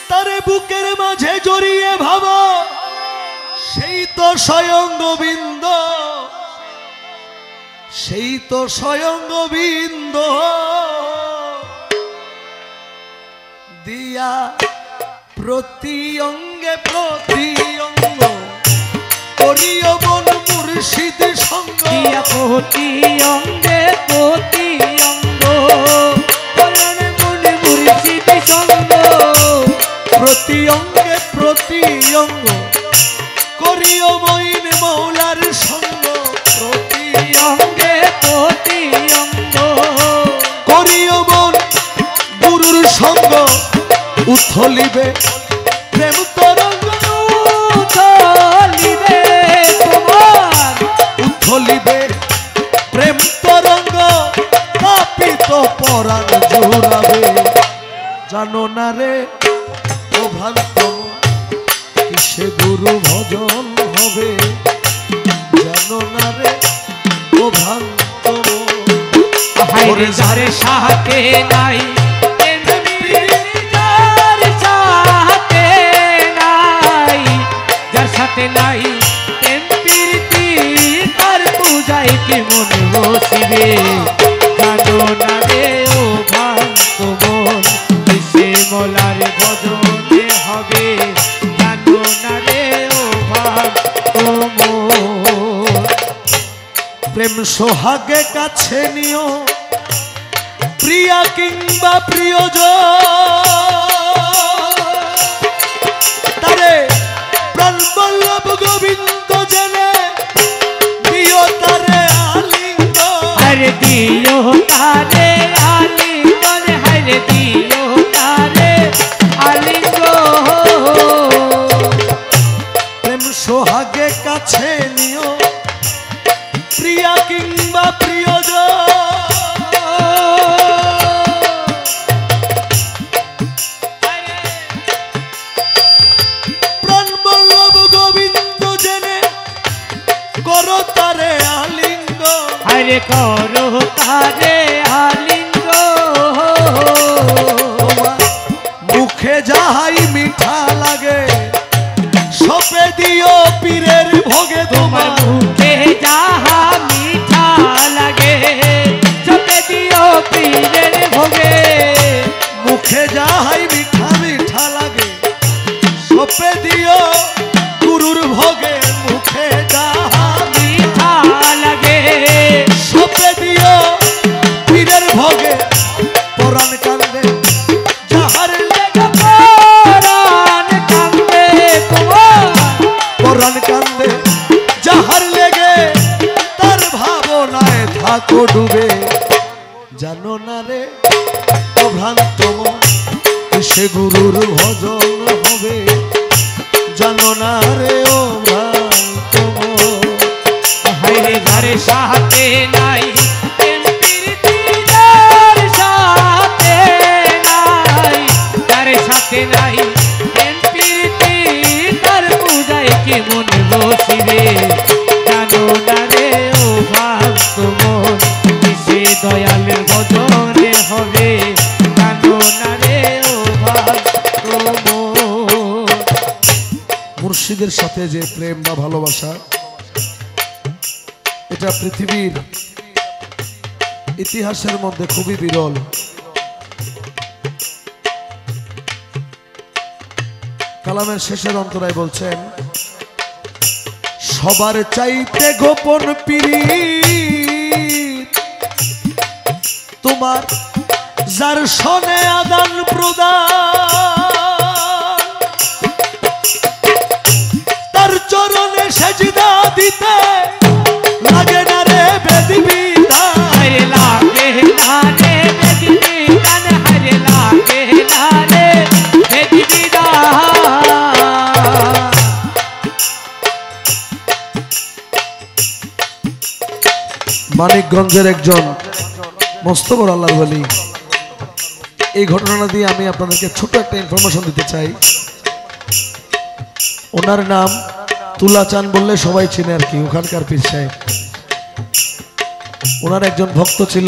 তারে বুকের মাঝে জড়িয়ে ভাবো সেই তো স্বয়ং গোবিন্দ, সেই তো স্বয়ং গোবিন্দ দিয়া প্রতি অঙ্গে প্রতি অঙ্গ করিও মন মুর্শিদ সঙ্গ, দিয়া প্রতি অঙ্গে প্রতি অঙ্গ করিও মন মুর্শিদ সঙ্গ, প্রতি অঙ্গে প্রতি অঙ্গ করিও মইন মৌলার সঙ্গ, প্রতি অঙ্গে প্রতি অঙ্গ করিও মন গুরুর সঙ্গ, উথলিবে প্রেম তরঙ্গ, উথলিবে তোমার, উথলিবে প্রেম তরঙ্গ তাপিত পরাণ জুড়াবে। জানো না রে ও ভ্রান্ত কিসে গুরু ভজন হবে, জানো না রে ও ভ্রান্ত হায়রে যারে সাথে নাই যার সাথে নাই, যার সাথে নাই প্রেম প্রীতি তার পূজায় কি মন বসিবে। জানো না রে ও ভ্রান্ত মন কিসে মোলার ভজনে হবে, জানো না রে ও ভ্রান্ত মন। প্রেম সোহাগে কাছে নিও প্রিয়া কিংবা প্রিয়জন, তারে প্রাণ বল্লভ গোবিন্দ জেনে দিও তারে আলিঙ্গন, হরে দিও তারে আলিঙ্গন, হরে দিও তারে আলিঙ্গন। প্রেম সোহাগে কাছে নিও প্রিয়া কিংবা প্রিয়জন, প্রাণ বল্লভ গোবিন্দ জেনে করো তারে আলিঙ্গন, হরে করো তারে আলিঙ্গন। তোমার মুখে যাহাই মিঠা লাগে সপে দিও পীরের ভোগে, তোমার তোমার মুখে যাহা মিঠা লাগে সপে দিও পীরের ভোগে, মুখে যাহাই মিঠা মিঠা লাগে সপে দিও গুরুর ভোগে, মুখে যাহা মিঠা লাগে সপে দিও পীরের ভোগে। পরাণ কান্দে যাহার লেগে, পরাণ কান্দে তোমার, পরাণ কান্দে যাহার লেগে তার ভাবনায় থাকো ডুবে। জানো না রে ও ভ্রান্ত মন সে গুরুর ভজন হবে, জানো না রে ও ভ্রান্ত মন। হায়রে যারে সাথে নাই প্রেম প্রীতি, যার সাথে নাই, যার সাথে নাই প্রেম প্রীতি তার পূজায় কি মন বসিবে। জানো না রে ও ভক্ত মন কিসে দয়ালের ভজনে হবে, জানো না রে ও ভক্ত মন। মুর্শিদের সাথে যে প্রেম বা ভালোবাসা, এটা পৃথিবীর ইতিহাসের মধ্যে খুবই বিরল। কালামের শেষের অন্তরায় বলছেন, সবার চাইতে গোপন পীড়িত তোমার যার শোনে আদান প্রদান, তার চরণে সেজদা দিতে লাগে না রে বেদিবিধান, হরে লাগে না রে বেদিবিধান, হরে লাগে না রে বেদিবিধান। মানিকগঞ্জের একজন মস্ত বড় আল্লাহর ওলি, এই ঘটনা দিয়ে আমি আপনাদেরকে ছোট একটা ইনফরমেশন দিতে চাই। ওনার নাম তুলা চান বললে সবাই চিনে আর কি, ওখানকার পীর সাহেব। ওনার একজন ভক্ত ছিল,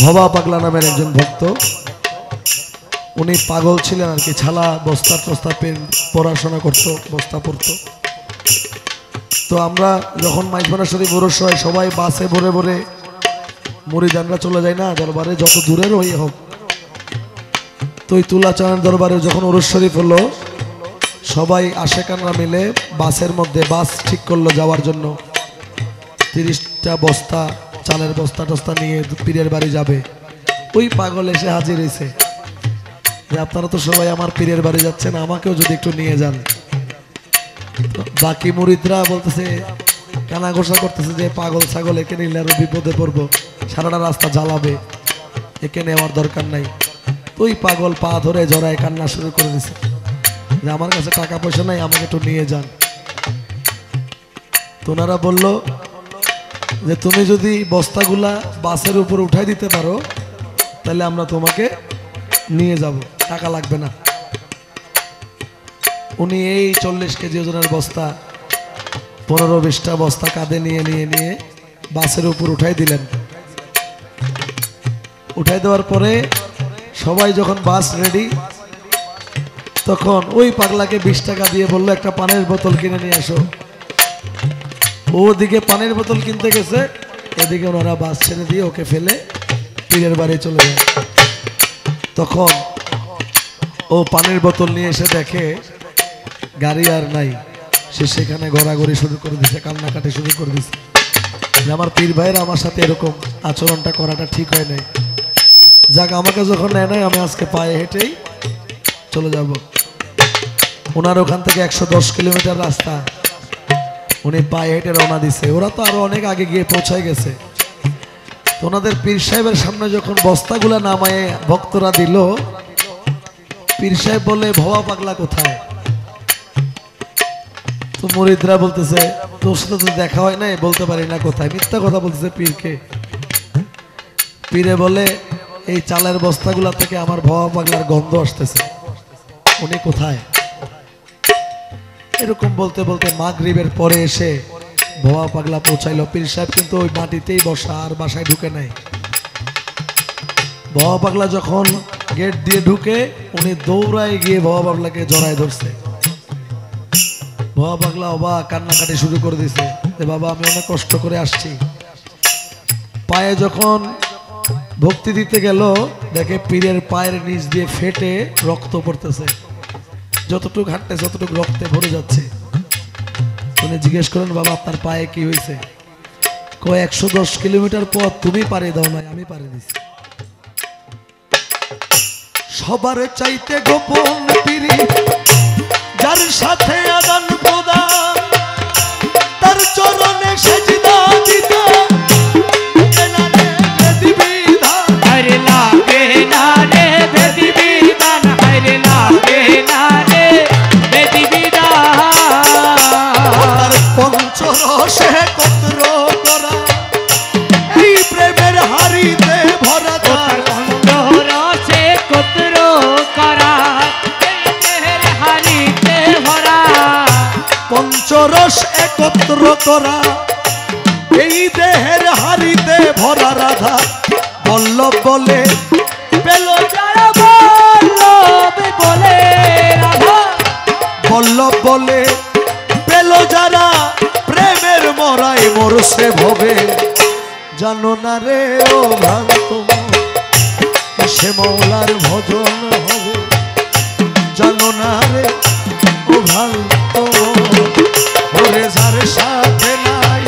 ভবা পাগলা নামের একজন ভক্ত। উনি পাগল ছিলেন আর কি, ছালা বস্তা টস্তা পেন পড়াশোনা করতো, বস্তা পড়তো। তো আমরা যখন মাইজবানা শরীফ ওরস হয় সবাই বাসে ভরে ভরে মুরিদানরা চলে যায় না দরবারে, যত দূরের হয়ে হোক। তো ওই তুলাচানের দরবারে যখন ওরস শরীফ হলো, সবাই আশেকানরা মিলে বাসের মধ্যে বাস ঠিক করলো যাওয়ার জন্য। 30টা বস্তা চালের বস্তা টস্তা নিয়ে পীরের বাড়ি যাবে। ওই পাগল এসে হাজির হয়েছে যে আপনারা তো সবাই আমার পীরের বাড়ি যাচ্ছেন, আমাকেও যদি একটু নিয়ে যান। বাকি মুরিদরা বলতেছে, কানা ঘোষা করতেছে যে পাগল ছাগল, একে নিলে আরো বিপদে পড়বো, সারাটা রাস্তা জ্বালাবে, একে নেওয়ার দরকার নাই। ওই পাগল পা ধরে জড়ায় কান্না শুরু করে দিছে যে আমার কাছে টাকা পয়সা নাই, আমাকে একটু নিয়ে যান। তো ওনারা বলল যে তুমি যদি বস্তাগুলা বাসের উপর উঠাই দিতে পারো তাহলে আমরা তোমাকে নিয়ে যাব, টাকা লাগবে না। উনি এই 40 কেজি ওজনের বস্তা 15-20টা বস্তা কাঁধে নিয়ে নিয়ে নিয়ে বাসের উপর উঠাই দিলেন। উঠাই দেওয়ার পরে সবাই যখন বাস রেডি, তখন ওই পাগলাকে 20 টাকা দিয়ে বললো একটা পানির বোতল কিনে নিয়ে আসো। ওদিকে পানির বোতল কিনতে গেছে, এদিকে ওনারা বাস ছেড়ে দিয়ে ওকে ফেলে পীরের বাড়ি চলে যায়। তখন ও পানির বোতল নিয়ে এসে দেখে গাড়ি আর নাই, সে সেখানে ঘোরাঘুরি শুরু করে দিছে, কান্নাকাটি শুরু করে দিছে যে আমার পীর ভাইয়ের আমার সাথে এরকম আচরণটা করাটা ঠিক হয় নাই। যাক, আমাকে যখন নেয় নাই, আমি আজকে পায়ে হেঁটেই চলে যাব। ওনার ওখান থেকে 110 কিলোমিটার রাস্তা, উনি পায়ে হেঁটে রওনা দিছে। ওরা তো আরো অনেক আগে গিয়ে পৌঁছায় গেছে। তো ওনাদের পীর সাহেবের সামনে যখন বস্তাগুলা নামায়ে ভক্তরা দিল, পীর সাহেব বলে ভবা পাগলা কোথায়? তো মুরিদরা বলতেছে তোর সাথে তো দেখা হয় নাই, বলতে পারি না কোথায়। মিথ্যা কথা বলতেছে পীরকে। পীরে বলে এই চালের বস্তাগুলা থেকে আমার ভবা পাগলার গন্ধ আসতেছে, উনি কোথায়? এরকম বলতে বলতে মাগরিবের পরে এসে ভবা পাগলা পৌঁছাইলো। পীর সাহেব কিন্তু ওই মাটিতেই বসা, আর বাসায় ঢুকে নাই। ভবা পাগলা যখন গেট দিয়ে ঢুকে, উনি দৌড়ায় গিয়ে ভবা পাগলাকে জড়ায় ধরছে। ভবা পাগলা অবাক, কান্নাকাটি শুরু করে দিছে যে বাবা আমি অনেক কষ্ট করে আসছি। পায়ে যখন ভক্তি দিতে গেল, দেখে পীরের পায়ের নিচ দিয়ে ফেটে রক্ত পড়তেছে, যতটুকু হাঁটতে যতটুকু রক্তে ভরে যাচ্ছে। উনি জিজ্ঞেস করেন বাবা আপনার পায়ে কি হয়েছে? কয় 110 কিলোমিটার পথ তুমি পারে দাও নাই, আমি পারে দিছি। সবার চাইতে গোপন পীরি, যার সাথে আদান প্রদান, তার চরণে সেজদা দিতে हरे लागे नारे बेदी विधान, हरे लागे नारे बेदी विधान। পঞ্চরসে কত্র করা এই প্রেমের হারিতে ভরা তার রসে কত্র করা দেহের হারিতে ভরা। পঞ্চরস একত্র করা এই দেহের হারিতে ভরা রাধা বল্লভ বলে পেল যারা বল্লভ বলে রাধা, বল্লভ বলে পেল যারা প্রেমের মরাই মরছে ভবে। জানো না রে ও ভ্রান্ত সে মৌলার ভজন হবে। জানো না রে ও ভ্রান্ত ওরে যার সাথে নাই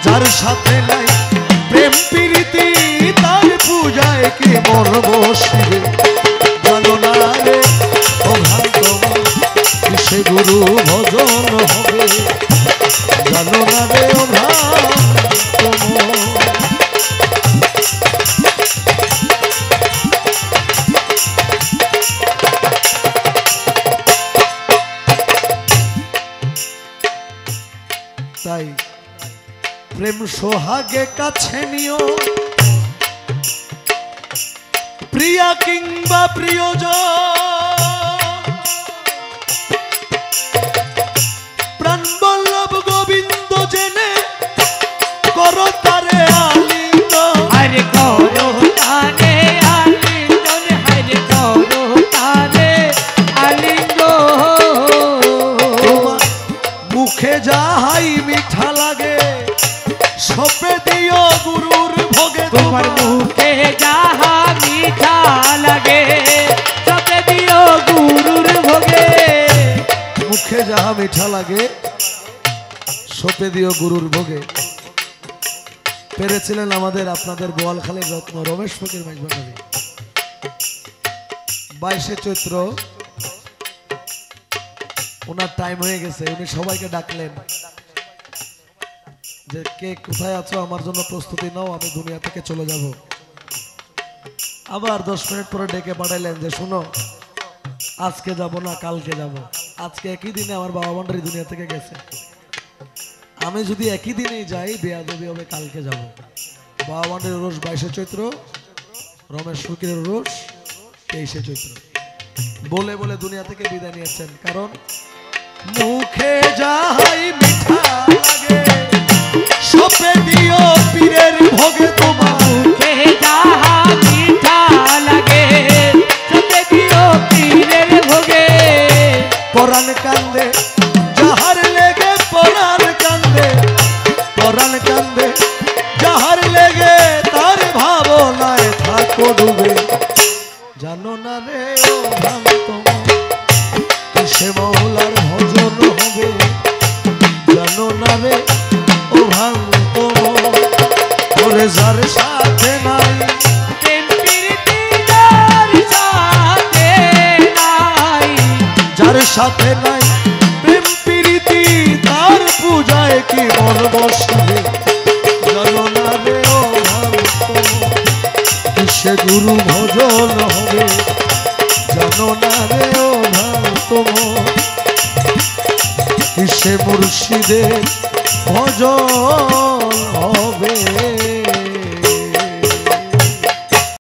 যার সাথে নাই প্রেম প্রীতি, তার পূজায় কি মরব শিবে। জানো না রে ও ভ্রান্ত সে গুরু ভজন হবে। জানো না রে ও ভ্রান্ত। তাই প্রেম সোহাগে কাছে নিও, প্রিয়া কিংবা প্রিয়জন, প্রাণ বল্লভ গোবিন্দ জেনে করো তারে আলিঙ্গন। যাহা মিঠা লাগে সপে দিও গুরুর ভোগে। মুখে যাহা মিঠা লাগে সপে দিও গুরুর ভোগে। পেরেছিলেন আমাদের আপনাদের বোয়ালখালীর রত্ন রমেশ ফকির মাইজভান্ডারী। 22শে চৈত্র ওনার টাইম হয়ে গেছে, উনি সবাইকে ডাকলেন যে কে কোথায় আছো, আমার জন্য প্রস্তুতি নাও, আমি দুনিয়া থেকে চলে যাব। আবার 10 মিনিট পরে ডেকে পাঠাইলেন যে শুনো, আজকে যাব না কালকে যাব। আজকে একই দিনে আমার বাবা ভান্ডারী দুনিয়া থেকে গেছে, আমি যদি একই দিনেই যাই বেয়াদবি হবে, কালকে যাব। বাবা ভান্ডারীর রোজ 22শে চৈত্র, রমেশ ফকিরের রোজ 23শে চৈত্র। বলে বলে দুনিয়া থেকে বিদায় নিয়েছেন। কারণ মুখে যাহাই মিঠা লাগে সপে দিও পীরের ভোগে তোমার। মুখে যাহা মিঠা লাগে সপে দিও পীরের ভোগে। পরাণ কান্দে যাহার লেগে, পরাণ কান্দে, পরাণ কান্দে যাহার লেগে, তার ভাবনায় থাকো ডুবে। জানো না রে ও ভ্রান্ত মন, কিসে মৌলার ভজন হবে। জানো না রে ও ভ্রান্ত মন, ওরে যার সাথে নাই প্রেম প্রীতি যার সাথে নাই, যার সাথে নাই প্রেম প্রীতি, তার পূজায় কি মন বসবে। জানো না রে ও ভ্রান্ত মন, কিসে গুরু ভজন হবে। জানো না রে ও ভ্রান্ত মন, কিসে মুর্শিদের ভজন